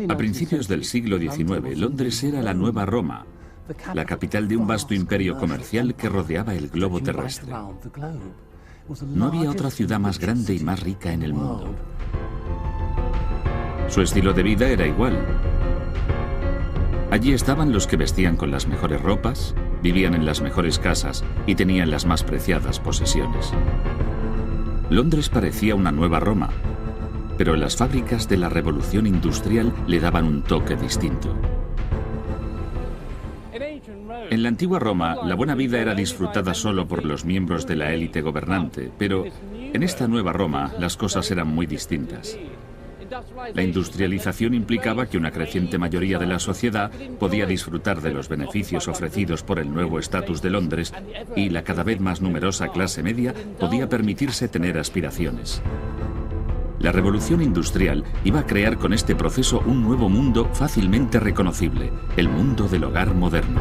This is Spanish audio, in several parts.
A principios del siglo XIX, Londres era la nueva Roma, la capital de un vasto imperio comercial que rodeaba el globo terrestre. No había otra ciudad más grande y más rica en el mundo. Su estilo de vida era igual. Allí estaban los que vestían con las mejores ropas, vivían en las mejores casas y tenían las más preciadas posesiones. Londres parecía una nueva Roma, pero las fábricas de la revolución industrial le daban un toque distinto. En la antigua Roma, la buena vida era disfrutada solo por los miembros de la élite gobernante, pero en esta nueva Roma las cosas eran muy distintas. La industrialización implicaba que una creciente mayoría de la sociedad podía disfrutar de los beneficios ofrecidos por el nuevo estatus de Londres y la cada vez más numerosa clase media podía permitirse tener aspiraciones. La revolución industrial iba a crear con este proceso un nuevo mundo fácilmente reconocible, el mundo del hogar moderno.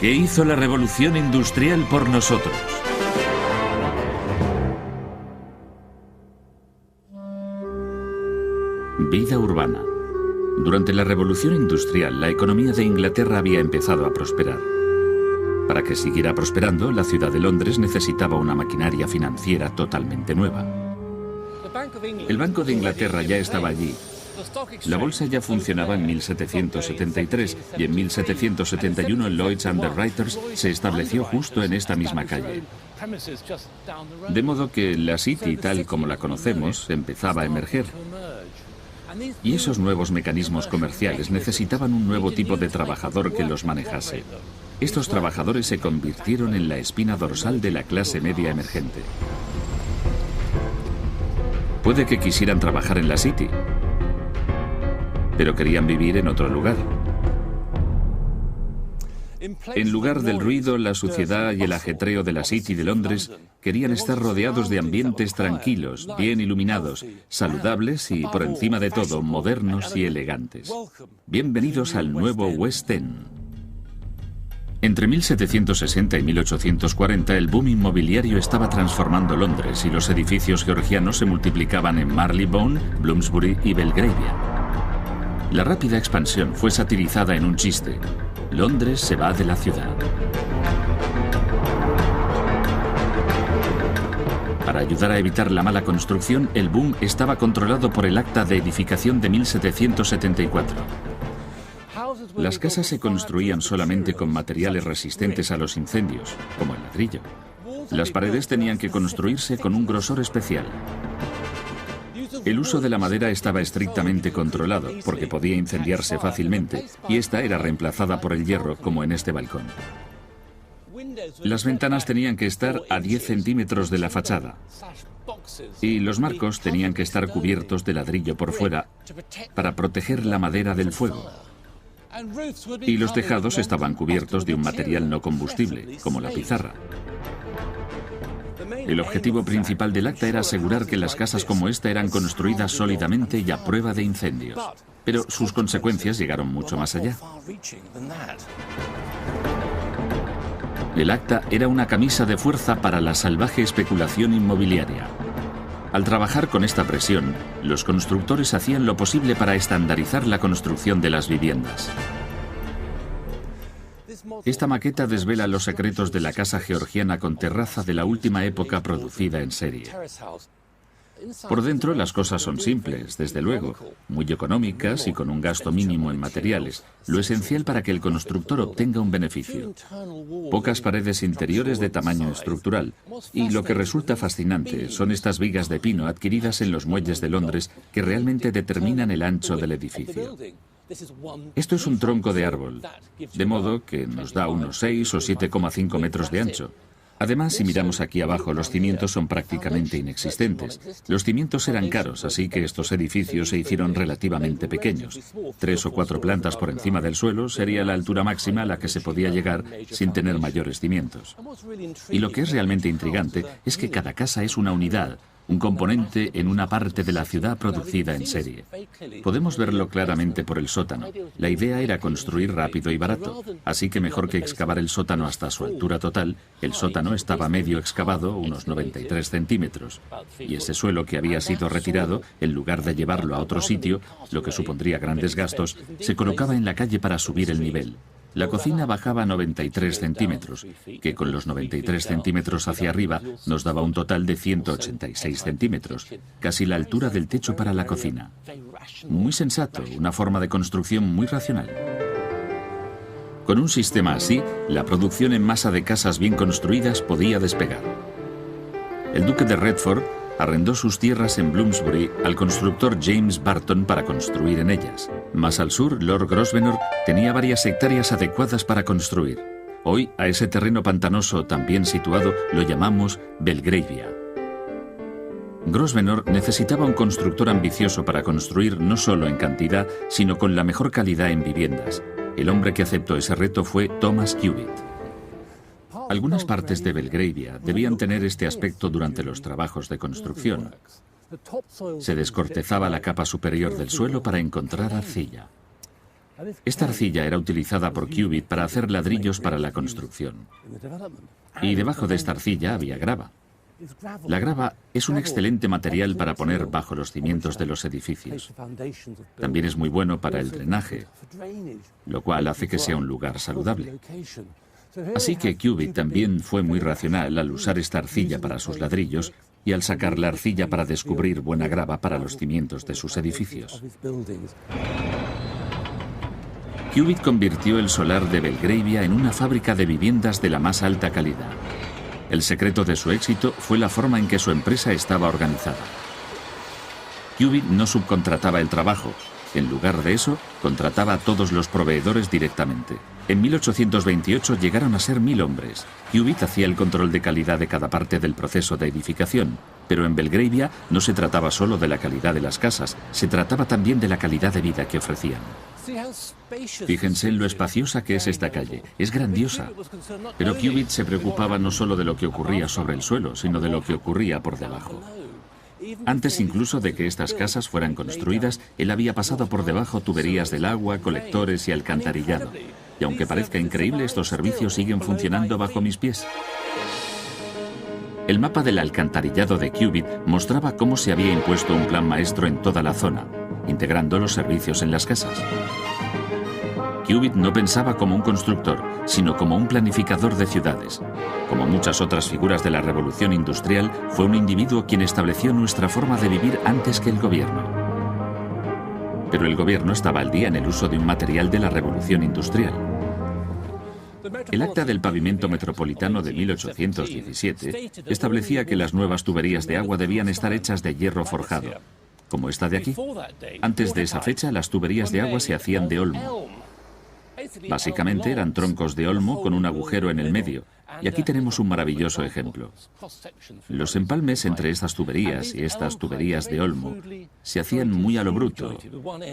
¿Qué hizo la revolución industrial por nosotros? Vida urbana. Durante la revolución industrial, la economía de Inglaterra había empezado a prosperar. Para que siguiera prosperando, la ciudad de Londres necesitaba una maquinaria financiera totalmente nueva. El Banco de Inglaterra ya estaba allí. La bolsa ya funcionaba en 1773 y en 1771 Lloyd's Underwriters se estableció justo en esta misma calle. De modo que la City, tal como la conocemos, empezaba a emerger. Y esos nuevos mecanismos comerciales necesitaban un nuevo tipo de trabajador que los manejase. Estos trabajadores se convirtieron en la espina dorsal de la clase media emergente. Puede que quisieran trabajar en la City, pero querían vivir en otro lugar. En lugar del ruido, la suciedad y el ajetreo de la City de Londres, querían estar rodeados de ambientes tranquilos, bien iluminados, saludables y, por encima de todo, modernos y elegantes. Bienvenidos al nuevo West End. Entre 1760 y 1840 el boom inmobiliario estaba transformando Londres y los edificios georgianos se multiplicaban en Marylebone, Bloomsbury y Belgravia. La rápida expansión fue satirizada en un chiste: Londres se va de la ciudad. Para ayudar a evitar la mala construcción, el boom estaba controlado por el Acta de Edificación de 1774. Las casas se construían solamente con materiales resistentes a los incendios, como el ladrillo. Las paredes tenían que construirse con un grosor especial. El uso de la madera estaba estrictamente controlado, porque podía incendiarse fácilmente, y esta era reemplazada por el hierro, como en este balcón. Las ventanas tenían que estar a 10 centímetros de la fachada, y los marcos tenían que estar cubiertos de ladrillo por fuera para proteger la madera del fuego. Y los tejados estaban cubiertos de un material no combustible, como la pizarra. El objetivo principal del acta era asegurar que las casas como esta eran construidas sólidamente y a prueba de incendios. Pero sus consecuencias llegaron mucho más allá. El acta era una camisa de fuerza para la salvaje especulación inmobiliaria. Al trabajar con esta presión, los constructores hacían lo posible para estandarizar la construcción de las viviendas. Esta maqueta desvela los secretos de la casa georgiana con terraza de la última época producida en serie. Por dentro las cosas son simples, desde luego, muy económicas y con un gasto mínimo en materiales, lo esencial para que el constructor obtenga un beneficio. Pocas paredes interiores de tamaño estructural, y lo que resulta fascinante son estas vigas de pino adquiridas en los muelles de Londres que realmente determinan el ancho del edificio. Esto es un tronco de árbol, de modo que nos da unos 6 o 7,5 metros de ancho. Además, si miramos aquí abajo, los cimientos son prácticamente inexistentes. Los cimientos eran caros, así que estos edificios se hicieron relativamente pequeños. 3 o 4 plantas por encima del suelo sería la altura máxima a la que se podía llegar sin tener mayores cimientos. Y lo que es realmente intrigante es que cada casa es una unidad, un componente en una parte de la ciudad producida en serie. Podemos verlo claramente por el sótano. La idea era construir rápido y barato, así que mejor que excavar el sótano hasta su altura total, el sótano estaba medio excavado, unos 93 centímetros, y ese suelo que había sido retirado, en lugar de llevarlo a otro sitio, lo que supondría grandes gastos, se colocaba en la calle para subir el nivel. La cocina bajaba 93 centímetros, que con los 93 centímetros hacia arriba nos daba un total de 186 centímetros, casi la altura del techo para la cocina. Muy sensato, una forma de construcción muy racional. Con un sistema así, la producción en masa de casas bien construidas podía despegar. El duque de Redford arrendó sus tierras en Bloomsbury al constructor James Barton para construir en ellas. Más al sur, Lord Grosvenor tenía varias hectáreas adecuadas para construir. Hoy, a ese terreno pantanoso tan bien situado lo llamamos Belgravia. Grosvenor necesitaba un constructor ambicioso para construir no solo en cantidad, sino con la mejor calidad en viviendas. El hombre que aceptó ese reto fue Thomas Cubitt. Algunas partes de Belgravia debían tener este aspecto durante los trabajos de construcción. Se descortezaba la capa superior del suelo para encontrar arcilla. Esta arcilla era utilizada por Cubitt para hacer ladrillos para la construcción. Y debajo de esta arcilla había grava. La grava es un excelente material para poner bajo los cimientos de los edificios. También es muy bueno para el drenaje, lo cual hace que sea un lugar saludable. Así que Cubitt también fue muy racional al usar esta arcilla para sus ladrillos y al sacar la arcilla para descubrir buena grava para los cimientos de sus edificios. Cubitt convirtió el solar de Belgravia en una fábrica de viviendas de la más alta calidad. El secreto de su éxito fue la forma en que su empresa estaba organizada. Cubitt no subcontrataba el trabajo. En lugar de eso, contrataba a todos los proveedores directamente. En 1828 llegaron a ser 1000 hombres. Cubitt hacía el control de calidad de cada parte del proceso de edificación, pero en Belgravia no se trataba solo de la calidad de las casas, se trataba también de la calidad de vida que ofrecían. Fíjense en lo espaciosa que es esta calle, es grandiosa. Pero Cubitt se preocupaba no solo de lo que ocurría sobre el suelo, sino de lo que ocurría por debajo. Antes incluso de que estas casas fueran construidas, él había pasado por debajo tuberías del agua, colectores y alcantarillado. Y aunque parezca increíble, estos servicios siguen funcionando bajo mis pies. El mapa del alcantarillado de Cubitt mostraba cómo se había impuesto un plan maestro en toda la zona, integrando los servicios en las casas. Cubitt no pensaba como un constructor, sino como un planificador de ciudades. Como muchas otras figuras de la revolución industrial, fue un individuo quien estableció nuestra forma de vivir antes que el gobierno. Pero el gobierno estaba al día en el uso de un material de la revolución industrial. El Acta del Pavimento Metropolitano de 1817 establecía que las nuevas tuberías de agua debían estar hechas de hierro forjado, como esta de aquí. Antes de esa fecha, las tuberías de agua se hacían de olmo. Básicamente eran troncos de olmo con un agujero en el medio, y aquí tenemos un maravilloso ejemplo. Los empalmes entre estas tuberías y estas tuberías de olmo se hacían muy a lo bruto.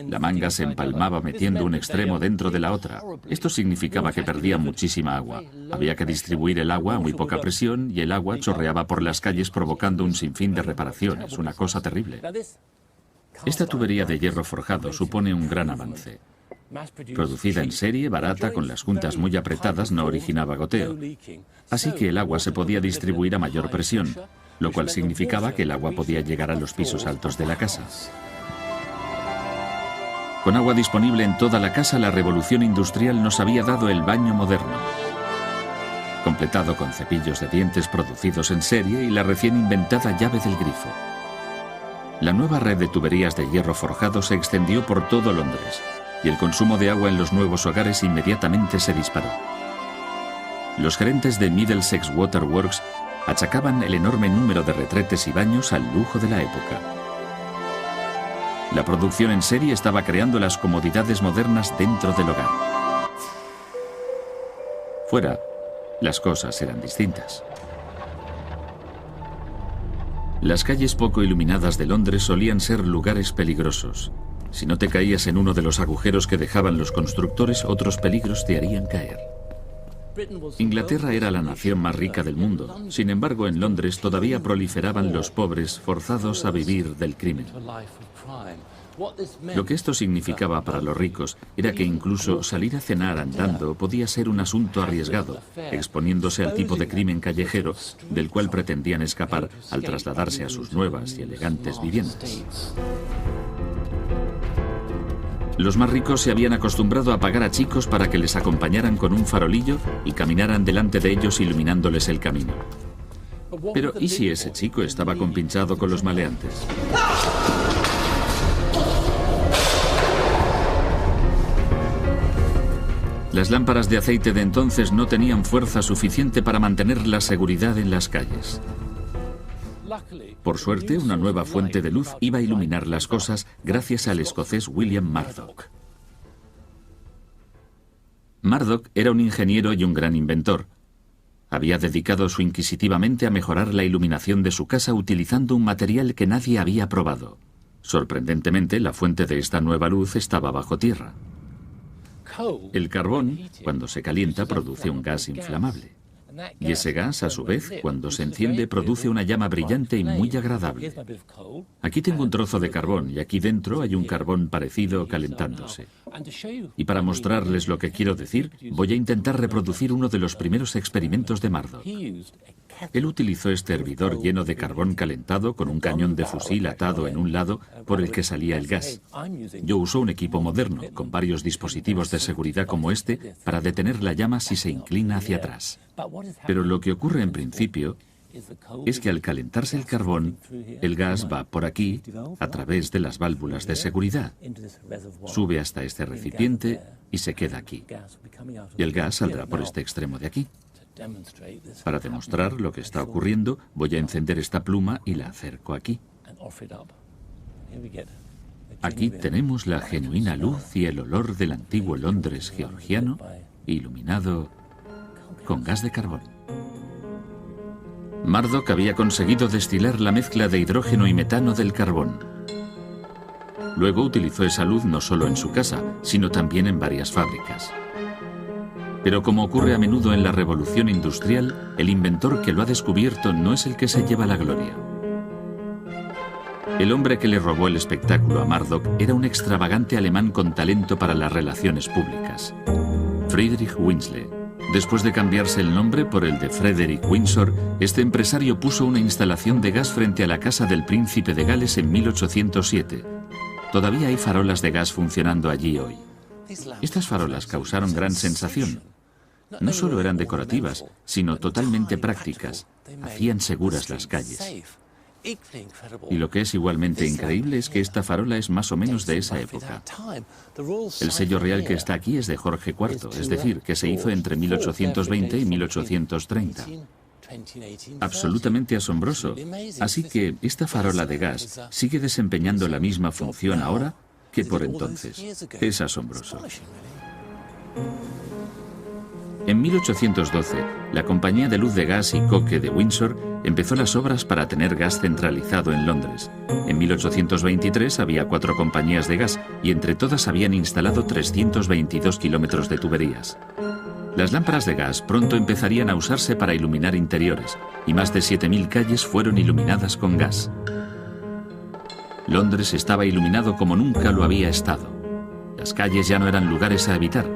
La manga se empalmaba metiendo un extremo dentro de la otra. Esto significaba que perdía muchísima agua. Había que distribuir el agua a muy poca presión y el agua chorreaba por las calles provocando un sinfín de reparaciones, una cosa terrible. Esta tubería de hierro forjado supone un gran avance. Producida en serie, barata, con las juntas muy apretadas, no originaba goteo. Así que el agua se podía distribuir a mayor presión, lo cual significaba que el agua podía llegar a los pisos altos de la casa. Con agua disponible en toda la casa, la revolución industrial nos había dado el baño moderno, completado con cepillos de dientes producidos en serie y la recién inventada llave del grifo. La nueva red de tuberías de hierro forjado se extendió por todo Londres, y el consumo de agua en los nuevos hogares inmediatamente se disparó. Los gerentes de Middlesex Water Works achacaban el enorme número de retretes y baños al lujo de la época. La producción en serie estaba creando las comodidades modernas dentro del hogar. Fuera, las cosas eran distintas. Las calles poco iluminadas de Londres solían ser lugares peligrosos. Si no te caías en uno de los agujeros que dejaban los constructores, otros peligros te harían caer. Inglaterra era la nación más rica del mundo. Sin embargo, en Londres todavía proliferaban los pobres forzados a vivir del crimen. Lo que esto significaba para los ricos era que incluso salir a cenar andando podía ser un asunto arriesgado, exponiéndose al tipo de crimen callejero del cual pretendían escapar al trasladarse a sus nuevas y elegantes viviendas. Los más ricos se habían acostumbrado a pagar a chicos para que les acompañaran con un farolillo y caminaran delante de ellos iluminándoles el camino. Pero ¿y si ese chico estaba compinchado con los maleantes? Las lámparas de aceite de entonces no tenían fuerza suficiente para mantener la seguridad en las calles. Por suerte, una nueva fuente de luz iba a iluminar las cosas gracias al escocés William Murdoch. Murdoch era un ingeniero y un gran inventor. Había dedicado su inquisitivamente a mejorar la iluminación de su casa utilizando un material que nadie había probado. Sorprendentemente, la fuente de esta nueva luz estaba bajo tierra. El carbón, cuando se calienta, produce un gas inflamable. Y ese gas, a su vez, cuando se enciende, produce una llama brillante y muy agradable. Aquí tengo un trozo de carbón y aquí dentro hay un carbón parecido calentándose. Y para mostrarles lo que quiero decir, voy a intentar reproducir uno de los primeros experimentos de Murdoch. Él utilizó este hervidor lleno de carbón calentado con un cañón de fusil atado en un lado por el que salía el gas. Yo uso un equipo moderno, con varios dispositivos de seguridad como este, para detener la llama si se inclina hacia atrás. Pero lo que ocurre en principio es que al calentarse el carbón, el gas va por aquí a través de las válvulas de seguridad. Sube hasta este recipiente y se queda aquí. Y el gas saldrá por este extremo de aquí. Para demostrar lo que está ocurriendo, voy a encender esta pluma y la acerco aquí. Aquí tenemos la genuina luz y el olor del antiguo Londres georgiano, iluminado con gas de carbón. Murdoch había conseguido destilar la mezcla de hidrógeno y metano del carbón. Luego utilizó esa luz no solo en su casa, sino también en varias fábricas. Pero como ocurre a menudo en la revolución industrial, el inventor que lo ha descubierto no es el que se lleva la gloria. El hombre que le robó el espectáculo a Murdoch era un extravagante alemán con talento para las relaciones públicas, Friedrich Winsley. Después de cambiarse el nombre por el de Frederick Windsor, este empresario puso una instalación de gas frente a la casa del príncipe de Gales en 1807. Todavía hay farolas de gas funcionando allí hoy. Estas farolas causaron gran sensación. No solo eran decorativas, sino totalmente prácticas. Hacían seguras las calles. Y lo que es igualmente increíble es que esta farola es más o menos de esa época. El sello real que está aquí es de Jorge IV, es decir, que se hizo entre 1820 y 1830. Absolutamente asombroso. Así que esta farola de gas sigue desempeñando la misma función ahora que por entonces. Es asombroso. En 1812, la compañía de luz de gas y coque de Windsor empezó las obras para tener gas centralizado en Londres. En 1823 había 4 compañías de gas y entre todas habían instalado 322 kilómetros de tuberías. Las lámparas de gas pronto empezarían a usarse para iluminar interiores y más de 7.000 calles fueron iluminadas con gas. Londres estaba iluminado como nunca lo había estado. Las calles ya no eran lugares a evitar.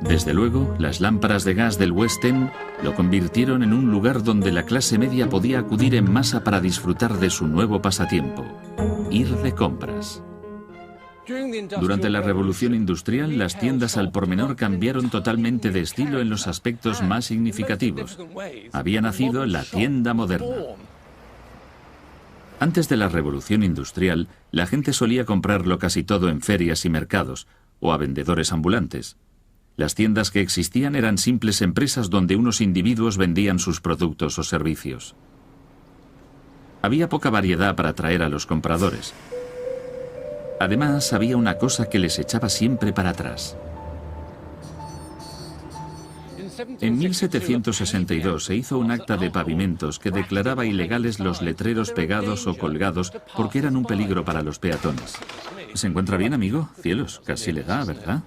Desde luego, las lámparas de gas del West End lo convirtieron en un lugar donde la clase media podía acudir en masa para disfrutar de su nuevo pasatiempo, ir de compras. Durante la Revolución Industrial, las tiendas al por menor cambiaron totalmente de estilo en los aspectos más significativos. Había nacido la tienda moderna. Antes de la Revolución Industrial, la gente solía comprarlo casi todo en ferias y mercados, o a vendedores ambulantes. Las tiendas que existían eran simples empresas donde unos individuos vendían sus productos o servicios. Había poca variedad para atraer a los compradores. Además, había una cosa que les echaba siempre para atrás. En 1762 se hizo un acta de pavimentos que declaraba ilegales los letreros pegados o colgados porque eran un peligro para los peatones. ¿Se encuentra bien, amigo? Cielos, casi le da, ¿verdad?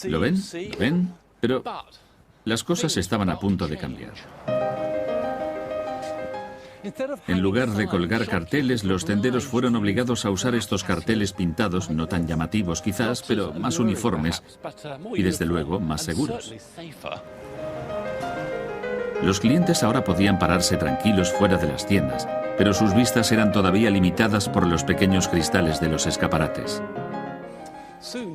¿Lo ven? ¿Lo ven? Pero las cosas estaban a punto de cambiar. En lugar de colgar carteles, los tenderos fueron obligados a usar estos carteles pintados, no tan llamativos quizás, pero más uniformes y desde luego más seguros. Los clientes ahora podían pararse tranquilos fuera de las tiendas, pero sus vistas eran todavía limitadas por los pequeños cristales de los escaparates.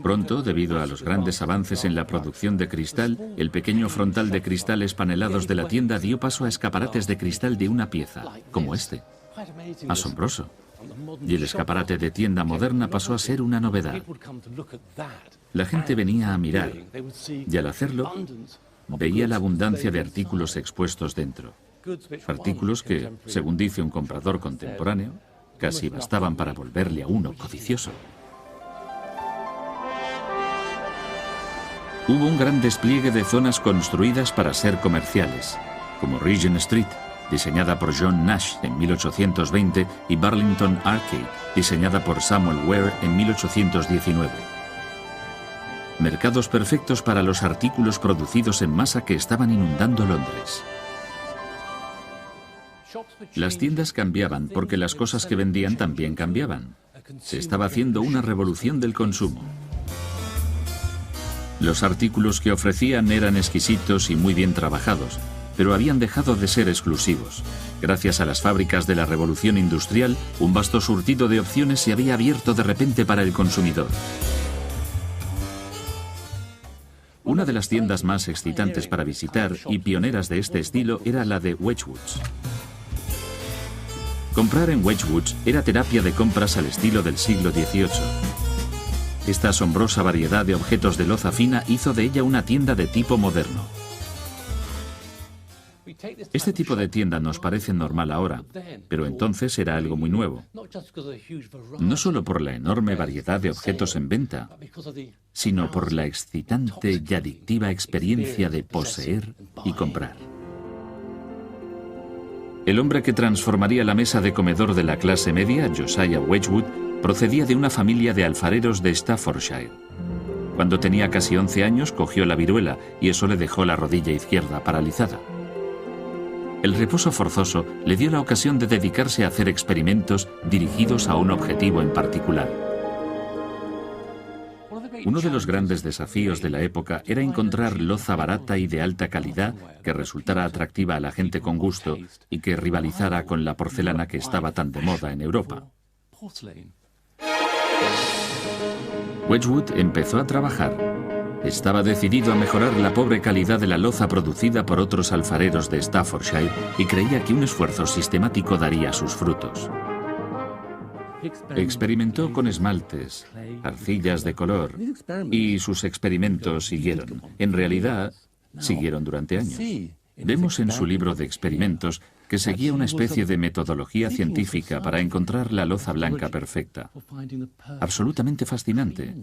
Pronto, debido a los grandes avances en la producción de cristal, el pequeño frontal de cristales panelados de la tienda dio paso a escaparates de cristal de una pieza, como este. Asombroso. Y el escaparate de tienda moderna pasó a ser una novedad. La gente venía a mirar, y al hacerlo, veía la abundancia de artículos expuestos dentro. Artículos que, según dice un comprador contemporáneo, casi bastaban para volverle a uno codicioso. Hubo un gran despliegue de zonas construidas para ser comerciales, como Regent Street, diseñada por John Nash en 1820, y Burlington Arcade, diseñada por Samuel Ware en 1819. Mercados perfectos para los artículos producidos en masa que estaban inundando Londres. Las tiendas cambiaban porque las cosas que vendían también cambiaban. Se estaba haciendo una revolución del consumo. Los artículos que ofrecían eran exquisitos y muy bien trabajados, pero habían dejado de ser exclusivos. Gracias a las fábricas de la revolución industrial, un vasto surtido de opciones se había abierto de repente para el consumidor. Una de las tiendas más excitantes para visitar y pioneras de este estilo era la de Wedgwoods. Comprar en Wedgwoods era terapia de compras al estilo del siglo XVIII. Esta asombrosa variedad de objetos de loza fina hizo de ella una tienda de tipo moderno. Este tipo de tienda nos parece normal ahora, pero entonces era algo muy nuevo. No solo por la enorme variedad de objetos en venta, sino por la excitante y adictiva experiencia de poseer y comprar. El hombre que transformaría la mesa de comedor de la clase media, Josiah Wedgwood, procedía de una familia de alfareros de Staffordshire. Cuando tenía casi 11 años cogió la viruela y eso le dejó la rodilla izquierda paralizada. El reposo forzoso le dio la ocasión de dedicarse a hacer experimentos dirigidos a un objetivo en particular. Uno de los grandes desafíos de la época era encontrar loza barata y de alta calidad que resultara atractiva a la gente con gusto y que rivalizara con la porcelana que estaba tan de moda en Europa. Wedgwood empezó a trabajar. Estaba decidido a mejorar la pobre calidad de la loza producida por otros alfareros de Staffordshire y creía que un esfuerzo sistemático daría sus frutos. Experimentó con esmaltes, arcillas de color, y sus experimentos siguieron. En realidad, siguieron durante años. Vemos en su libro de experimentos que seguía una especie de metodología científica para encontrar la loza blanca perfecta. Absolutamente fascinante.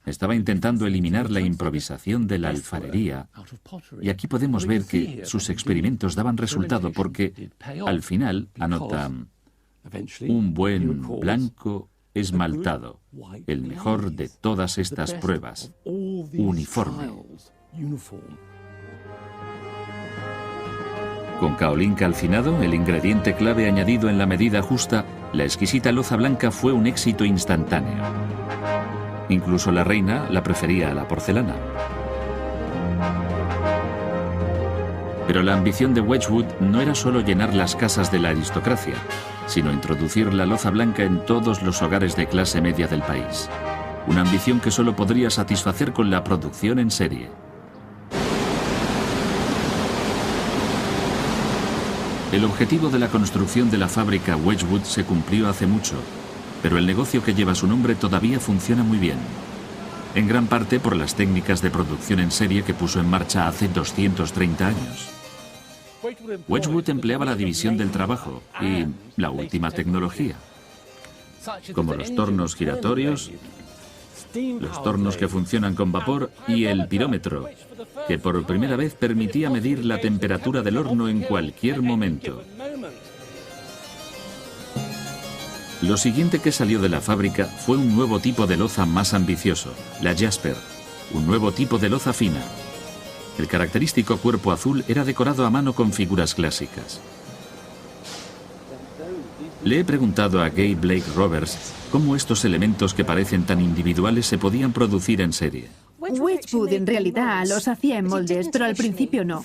Estaba intentando eliminar la improvisación de la alfarería, y aquí podemos ver que sus experimentos daban resultado porque, al final, anotan: un buen blanco esmaltado, el mejor de todas estas pruebas, uniforme. Con kaolín calcinado, el ingrediente clave añadido en la medida justa, la exquisita loza blanca fue un éxito instantáneo. Incluso la reina la prefería a la porcelana. Pero la ambición de Wedgwood no era solo llenar las casas de la aristocracia, sino introducir la loza blanca en todos los hogares de clase media del país. Una ambición que solo podría satisfacer con la producción en serie. El objetivo de la construcción de la fábrica Wedgwood se cumplió hace mucho, pero el negocio que lleva su nombre todavía funciona muy bien. En gran parte por las técnicas de producción en serie que puso en marcha hace 230 años. Wedgwood empleaba la división del trabajo y la última tecnología, como los tornos giratorios los tornos que funcionan con vapor y el pirómetro, que por primera vez permitía medir la temperatura del horno en cualquier momento. Lo siguiente que salió de la fábrica fue un nuevo tipo de loza más ambicioso, la Jasper, un nuevo tipo de loza fina. El característico cuerpo azul era decorado a mano con figuras clásicas. Le he preguntado a Gay Blake Roberts cómo estos elementos que parecen tan individuales se podían producir en serie. Wedgwood en realidad los hacía en moldes, pero al principio no.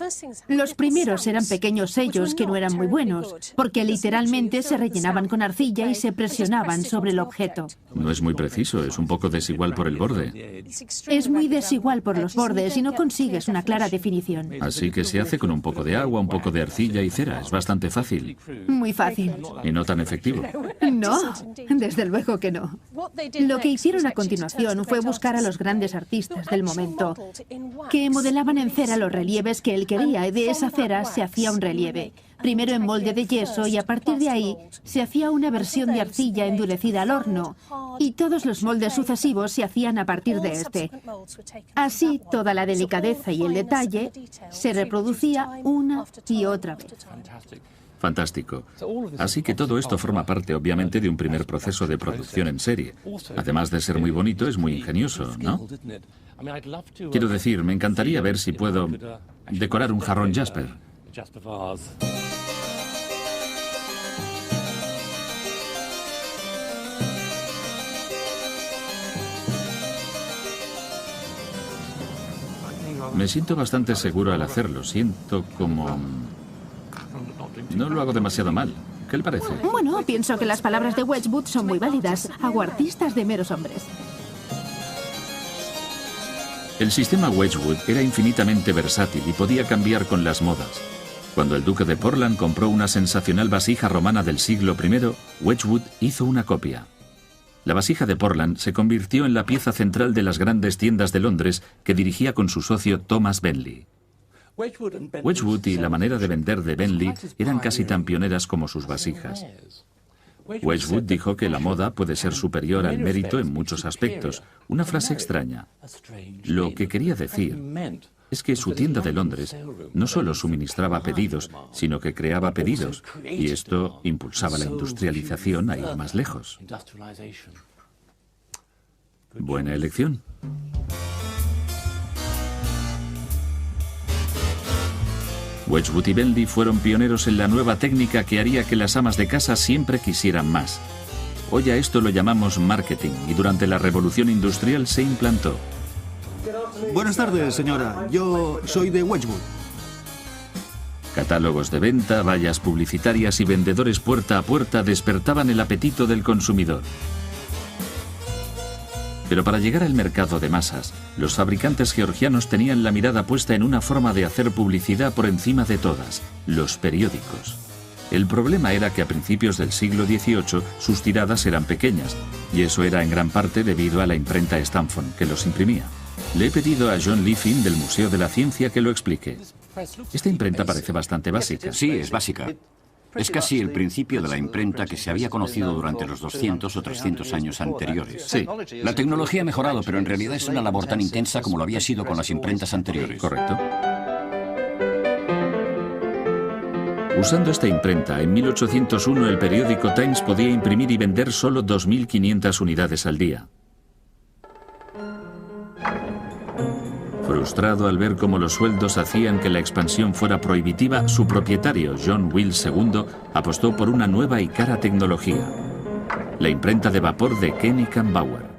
Los primeros eran pequeños sellos que no eran muy buenos, porque literalmente se rellenaban con arcilla y se presionaban sobre el objeto. No es muy preciso, es un poco desigual por el borde. Es muy desigual por los bordes y no consigues una clara definición. Así que se hace con un poco de agua, un poco de arcilla y cera. Es bastante fácil. Muy fácil. Y no tan efectivo. No, desde luego que no. Lo que hicieron a continuación fue buscar a los grandes artistas del momento, que modelaban en cera los relieves que él quería, y de esa cera se hacía un relieve. Primero en molde de yeso y a partir de ahí se hacía una versión de arcilla endurecida al horno, y todos los moldes sucesivos se hacían a partir de este. Así, toda la delicadeza y el detalle se reproducía una y otra vez. Fantástico. Así que todo esto forma parte, obviamente, de un primer proceso de producción en serie. Además de ser muy bonito, es muy ingenioso, ¿no? Quiero decir, me encantaría ver si puedo decorar un jarrón Jasper. Me siento bastante seguro al hacerlo. Siento como... No lo hago demasiado mal. ¿Qué le parece? Bueno, pienso que las palabras de Wedgwood son muy válidas. Hago artistas de meros hombres. El sistema Wedgwood era infinitamente versátil y podía cambiar con las modas. Cuando el duque de Portland compró una sensacional vasija romana del siglo I, Wedgwood hizo una copia. La vasija de Portland se convirtió en la pieza central de las grandes tiendas de Londres que dirigía con su socio Thomas Bentley. Wedgwood y la manera de vender de Bentley eran casi tan pioneras como sus vasijas. Wedgwood dijo que la moda puede ser superior al mérito en muchos aspectos, una frase extraña. Lo que quería decir es que su tienda de Londres no solo suministraba pedidos, sino que creaba pedidos, y esto impulsaba la industrialización a ir más lejos. Buena elección. Wedgwood y Bentley fueron pioneros en la nueva técnica que haría que las amas de casa siempre quisieran más. Hoy a esto lo llamamos marketing y durante la revolución industrial se implantó. Buenas tardes, señora. Yo soy de Wedgwood. Catálogos de venta, vallas publicitarias y vendedores puerta a puerta despertaban el apetito del consumidor. Pero para llegar al mercado de masas, los fabricantes georgianos tenían la mirada puesta en una forma de hacer publicidad por encima de todas, los periódicos. El problema era que a principios del siglo XVIII sus tiradas eran pequeñas, y eso era en gran parte debido a la imprenta Stanford, que los imprimía. Le he pedido a John Liffin del Museo de la Ciencia que lo explique. Esta imprenta parece bastante básica. Sí, es básica. Es casi el principio de la imprenta que se había conocido durante los 200 o 300 años anteriores. Sí. La tecnología ha mejorado, pero en realidad es una labor tan intensa como lo había sido con las imprentas anteriores. Correcto. Usando esta imprenta, en 1801 el periódico Times podía imprimir y vender solo 2.500 unidades al día. Frustrado al ver cómo los sueldos hacían que la expansión fuera prohibitiva, su propietario, John Wills II, apostó por una nueva y cara tecnología: la imprenta de vapor de Koenig-Bauer.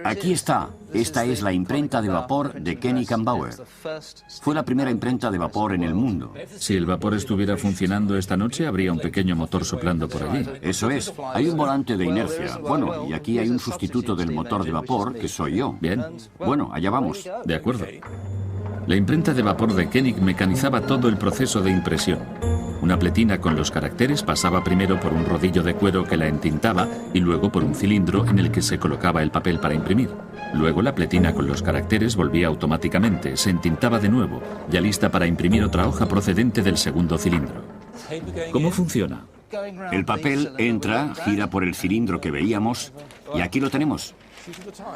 Aquí está. Esta es la imprenta de vapor de Koenig-Bauer. Fue la primera imprenta de vapor en el mundo. Si el vapor estuviera funcionando esta noche, habría un pequeño motor soplando por allí. Eso es. Hay un volante de inercia. Bueno, y aquí hay un sustituto del motor de vapor, que soy yo. Bien. Bueno, allá vamos. De acuerdo. La imprenta de vapor de Koenig mecanizaba todo el proceso de impresión. Una pletina con los caracteres pasaba primero por un rodillo de cuero que la entintaba y luego por un cilindro en el que se colocaba el papel para imprimir. Luego la pletina con los caracteres volvía automáticamente, se entintaba de nuevo, ya lista para imprimir otra hoja procedente del segundo cilindro. ¿Cómo funciona? El papel entra, gira por el cilindro que veíamos y aquí lo tenemos.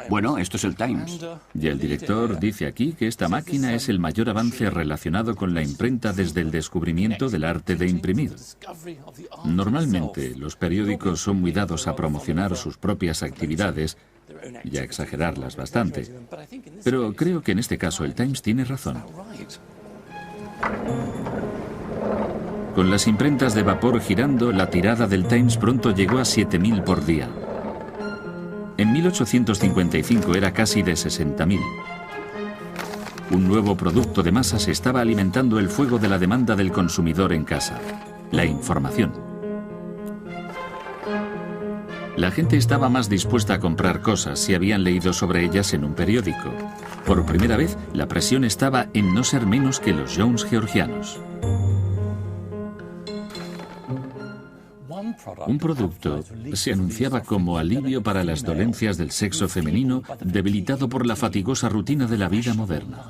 Bueno, esto es el Times. Y el director dice aquí que esta máquina es el mayor avance relacionado con la imprenta desde el descubrimiento del arte de imprimir. Normalmente, los periódicos son muy dados a promocionar sus propias actividades y a exagerarlas bastante. Pero creo que en este caso el Times tiene razón. Con las imprentas de vapor girando, la tirada del Times pronto llegó a 7.000 por día. En 1855 era casi de 60.000. Un nuevo producto de masas estaba alimentando el fuego de la demanda del consumidor en casa: la información. La gente estaba más dispuesta a comprar cosas si habían leído sobre ellas en un periódico. Por primera vez, la presión estaba en no ser menos que los Jones georgianos. Un producto se anunciaba como alivio para las dolencias del sexo femenino debilitado por la fatigosa rutina de la vida moderna.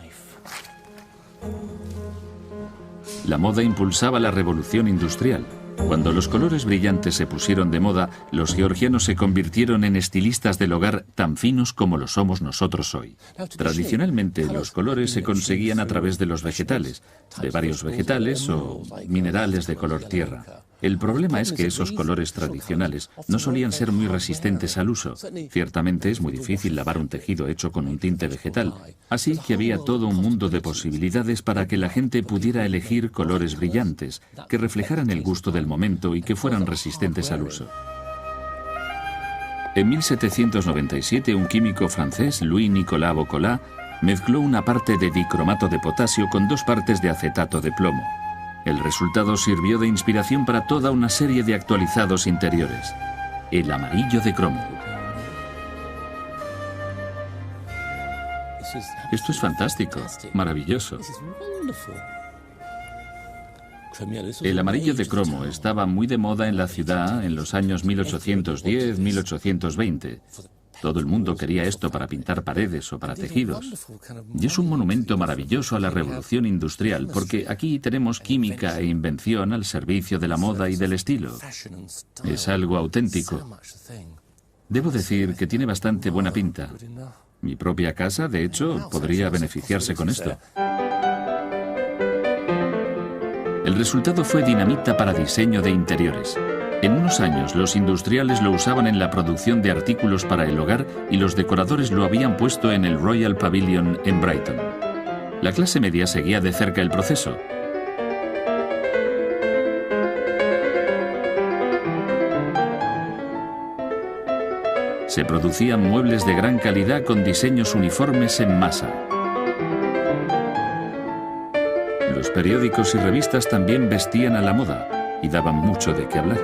La moda impulsaba la revolución industrial. Cuando los colores brillantes se pusieron de moda, los georgianos se convirtieron en estilistas del hogar tan finos como lo somos nosotros hoy. Tradicionalmente, los colores se conseguían a través de los vegetales, de varios vegetales o minerales de color tierra. El problema es que esos colores tradicionales no solían ser muy resistentes al uso. Ciertamente es muy difícil lavar un tejido hecho con un tinte vegetal, así que había todo un mundo de posibilidades para que la gente pudiera elegir colores brillantes, que reflejaran el gusto del momento y que fueran resistentes al uso. En 1797, un químico francés, Louis-Nicolas Vauquelin, mezcló una parte de dicromato de potasio con 2 partes de acetato de plomo. El resultado sirvió de inspiración para toda una serie de actualizados interiores: el amarillo de cromo. Esto es fantástico, maravilloso. El amarillo de cromo estaba muy de moda en la ciudad en los años 1810-1820. Todo el mundo quería esto para pintar paredes o para tejidos. Y es un monumento maravilloso a la revolución industrial, porque aquí tenemos química e invención al servicio de la moda y del estilo. Es algo auténtico. Debo decir que tiene bastante buena pinta. Mi propia casa, de hecho, podría beneficiarse con esto. El resultado fue dinamita para diseño de interiores. En unos años, los industriales lo usaban en la producción de artículos para el hogar y los decoradores lo habían puesto en el Royal Pavilion en Brighton. La clase media seguía de cerca el proceso. Se producían muebles de gran calidad con diseños uniformes en masa. Los periódicos y revistas también vestían a la moda y daban mucho de qué hablar.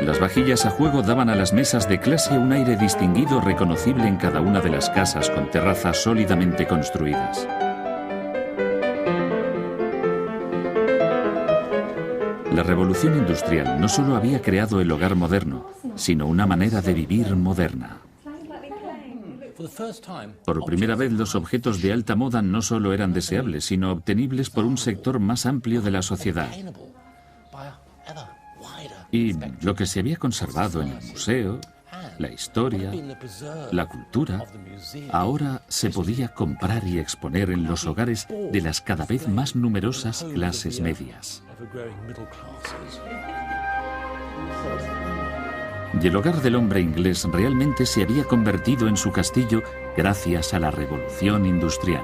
Las vajillas a juego daban a las mesas de clase un aire distinguido reconocible en cada una de las casas con terrazas sólidamente construidas. La revolución industrial no solo había creado el hogar moderno, sino una manera de vivir moderna. Por primera vez, los objetos de alta moda no solo eran deseables, sino obtenibles por un sector más amplio de la sociedad. Y lo que se había conservado en el museo, la historia, la cultura, ahora se podía comprar y exponer en los hogares de las cada vez más numerosas clases medias. Y el hogar del hombre inglés realmente se había convertido en su castillo gracias a la revolución industrial.